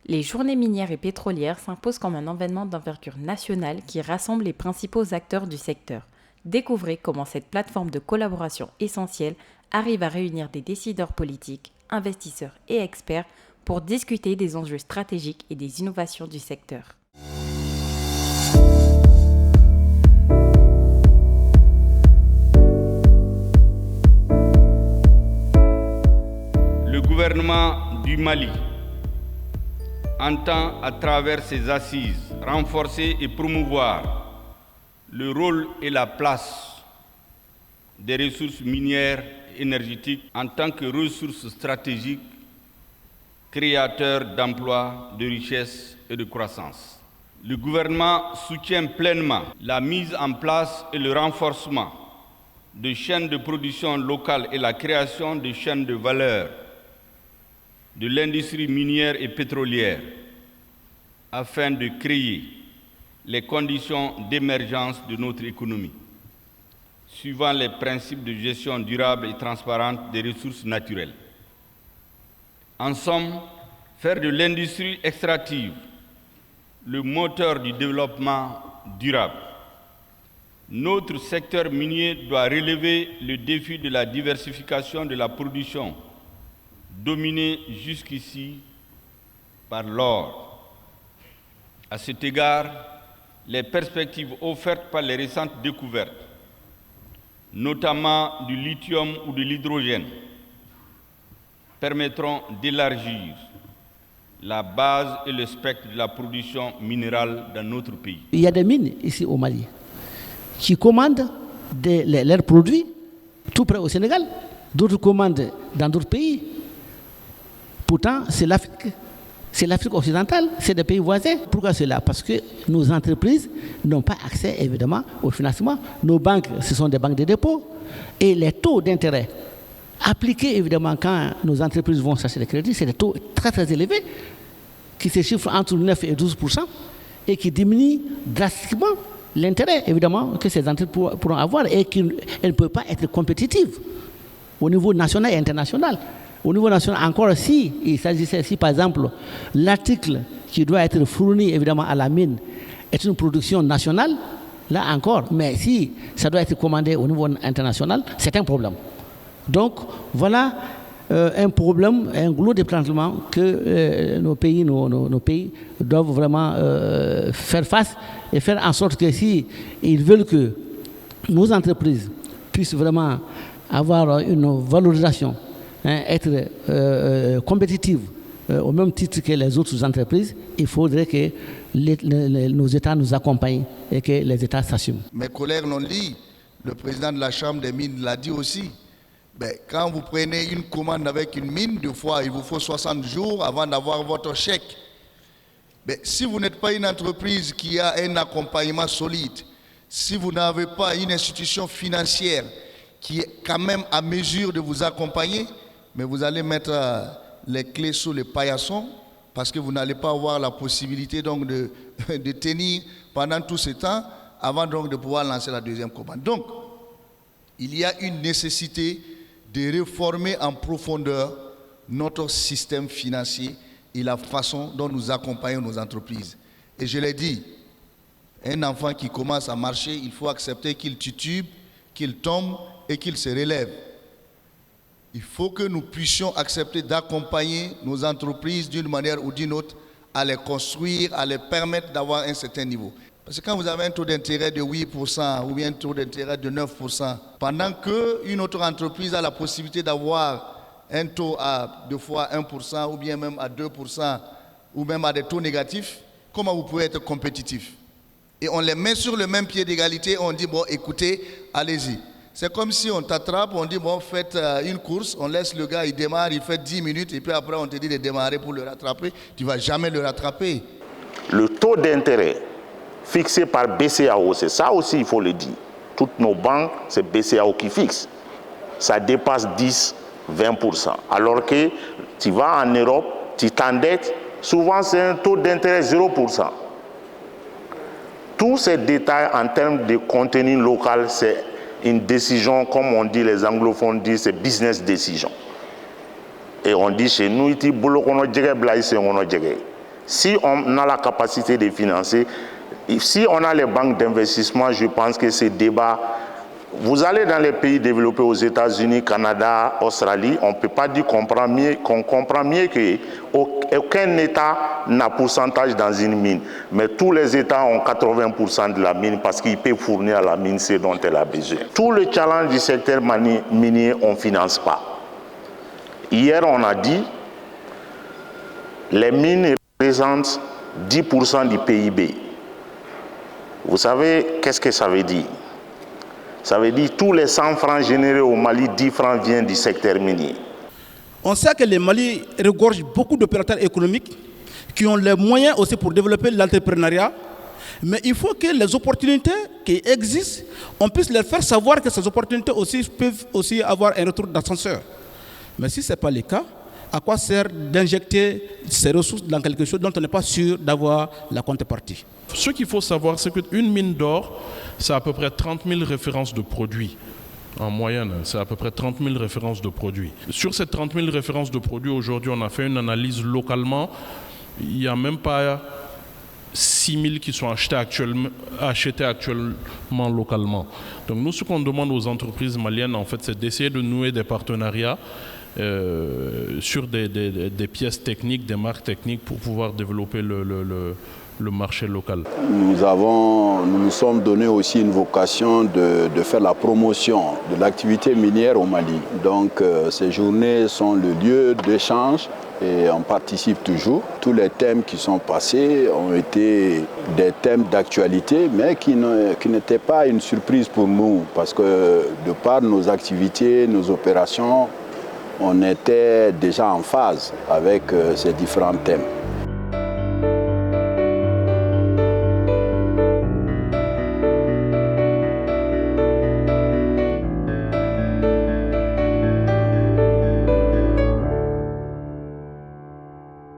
Les journées minières et pétrolières s'imposent comme un événement d'envergure nationale qui rassemble les principaux acteurs du secteur. Découvrez comment cette plateforme de collaboration essentielle arrive à réunir des décideurs politiques, investisseurs et experts pour discuter des enjeux stratégiques et des innovations du secteur. Le gouvernement du Mali entend, à travers ses assises, renforcer et promouvoir le rôle et la place des ressources minières et énergétiques en tant que ressources stratégiques, créateurs d'emplois, de richesses et de croissance. Le gouvernement soutient pleinement la mise en place et le renforcement de chaînes de production locales et la création de chaînes de valeur de l'industrie minière et pétrolière afin de créer les conditions d'émergence de notre économie, suivant les principes de gestion durable et transparente des ressources naturelles. En somme, faire de l'industrie extractive le moteur du développement durable. Notre secteur minier doit relever le défi de la diversification de la production, dominé jusqu'ici par l'or. À cet égard, les perspectives offertes par les récentes découvertes, notamment du lithium ou de l'hydrogène, permettront d'élargir la base et le spectre de la production minérale dans notre pays. Il y a des mines ici au Mali qui commandent leurs produits tout près au Sénégal, d'autres commandent dans d'autres pays. Pourtant, c'est l'Afrique occidentale, c'est des pays voisins. Pourquoi cela? Parce que nos entreprises n'ont pas accès évidemment au financement. Nos banques, ce sont des banques de dépôt. Et les taux d'intérêt appliqués évidemment quand nos entreprises vont chercher des crédits, c'est des taux très très élevés qui se chiffrent entre 9 et 12% et qui diminuent drastiquement l'intérêt évidemment que ces entreprises pourront avoir et qu'elles ne peuvent pas être compétitives au niveau national et international. Au niveau national, encore il s'agissait si par exemple l'article qui doit être fourni évidemment à la mine est une production nationale, là encore, mais si ça doit être commandé au niveau international, c'est un problème. Donc voilà un problème, un goulot d'étranglement que nos pays doivent vraiment faire face et faire en sorte que si ils veulent que nos entreprises puissent vraiment avoir une valorisation, être compétitives au même titre que les autres entreprises, il faudrait que nos États nous accompagnent et que les États s'assument. Mes collègues l'ont dit, le président de la Chambre des mines l'a dit aussi. Quand vous prenez une commande avec une mine, deux fois, il vous faut 60 jours avant d'avoir votre chèque. Si vous n'êtes pas une entreprise qui a un accompagnement solide, si vous n'avez pas une institution financière qui est quand même à mesure de vous accompagner, mais vous allez mettre les clés sous les paillassons parce que vous n'allez pas avoir la possibilité donc de tenir pendant tout ce temps avant donc de pouvoir lancer la deuxième commande. Donc, il y a une nécessité de réformer en profondeur notre système financier et la façon dont nous accompagnons nos entreprises. Et je l'ai dit, un enfant qui commence à marcher, il faut accepter qu'il titube, qu'il tombe et qu'il se relève. Il faut que nous puissions accepter d'accompagner nos entreprises d'une manière ou d'une autre à les construire, à les permettre d'avoir un certain niveau. Parce que quand vous avez un taux d'intérêt de 8% ou bien un taux d'intérêt de 9%, pendant qu'une autre entreprise a la possibilité d'avoir un taux à 2 fois 1% ou bien même à 2% ou même à des taux négatifs, comment vous pouvez être compétitif? Et on les met sur le même pied d'égalité, on dit, bon, écoutez, allez-y. C'est comme si on t'attrape, on dit, bon, faites une course, on laisse le gars, il démarre, il fait 10 minutes, et puis après on te dit de démarrer pour le rattraper. Tu ne vas jamais le rattraper. Le taux d'intérêt fixé par BCEAO, c'est ça aussi, il faut le dire. Toutes nos banques, c'est BCEAO qui fixe. Ça dépasse 10-20%. Alors que tu vas en Europe, tu t'endettes, souvent c'est un taux d'intérêt 0%. Tous ces détails en termes de contenu local, c'est une décision, comme on dit, les anglophones disent, c'est business decision. Et on dit chez nous, Si on a la capacité de financer, si on a les banques d'investissement, je pense que ce débat, vous allez dans les pays développés aux États-Unis, Canada, Australie, on ne peut pas dire qu'on comprend mieux qu'aucun État n'a pourcentage dans une mine. Mais tous les États ont 80% de la mine parce qu'ils peuvent fournir à la mine ce dont elle a besoin. Tout le challenge du secteur minier, on ne finance pas. Hier, on a dit les mines représentent 10% du PIB. Vous savez, qu'est-ce que ça veut dire? Ça veut dire que tous les 100 francs générés au Mali, 10 francs viennent du secteur minier. On sait que le Mali regorge beaucoup d'opérateurs économiques qui ont les moyens aussi pour développer l'entrepreneuriat. Mais il faut que les opportunités qui existent, on puisse leur faire savoir que ces opportunités aussi peuvent aussi avoir un retour d'ascenseur. Mais si ce n'est pas le cas, à quoi sert d'injecter ces ressources dans quelque chose dont on n'est pas sûr d'avoir la contrepartie? Ce qu'il faut savoir, c'est qu'une mine d'or, c'est à peu près 30 000 références de produits. En moyenne, c'est à peu près 30 000 références de produits. Sur ces 30 000 références de produits, aujourd'hui, on a fait une analyse localement. Il n'y a même pas 6 000 qui sont achetés actuellement localement. Donc nous, ce qu'on demande aux entreprises maliennes, en fait, c'est d'essayer de nouer des partenariats sur des pièces techniques, des marques techniques pour pouvoir développer le marché local. Nous nous sommes donné aussi une vocation de faire la promotion de l'activité minière au Mali. Donc ces journées sont le lieu d'échange et on participe toujours. Tous les thèmes qui sont passés ont été des thèmes d'actualité, mais qui n'étaient pas une surprise pour nous, parce que de par nos activités, nos opérations, on était déjà en phase avec ces différents thèmes.